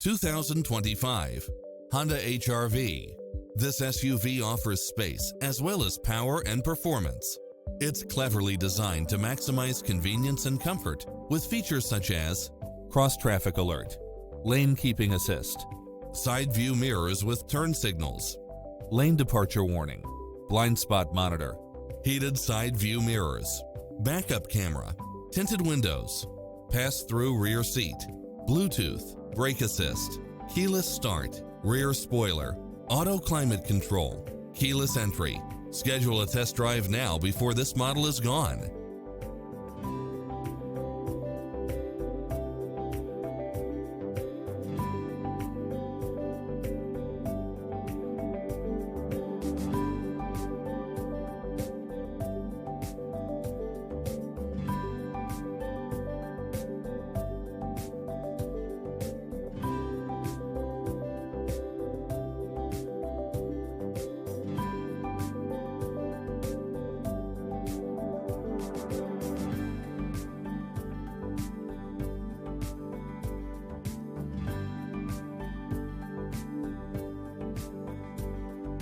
2025 Honda HR-V. This SUV offers space as well as power and performance. It's cleverly designed to maximize convenience and comfort with features such as cross-traffic alert, lane keeping assist, side view mirrors with turn signals, lane departure warning, blind spot monitor, heated side view mirrors, backup camera, tinted windows, pass-through rear seat, Bluetooth, brake assist, keyless start, rear spoiler, auto climate control, keyless entry. Schedule a test drive now before this model is gone.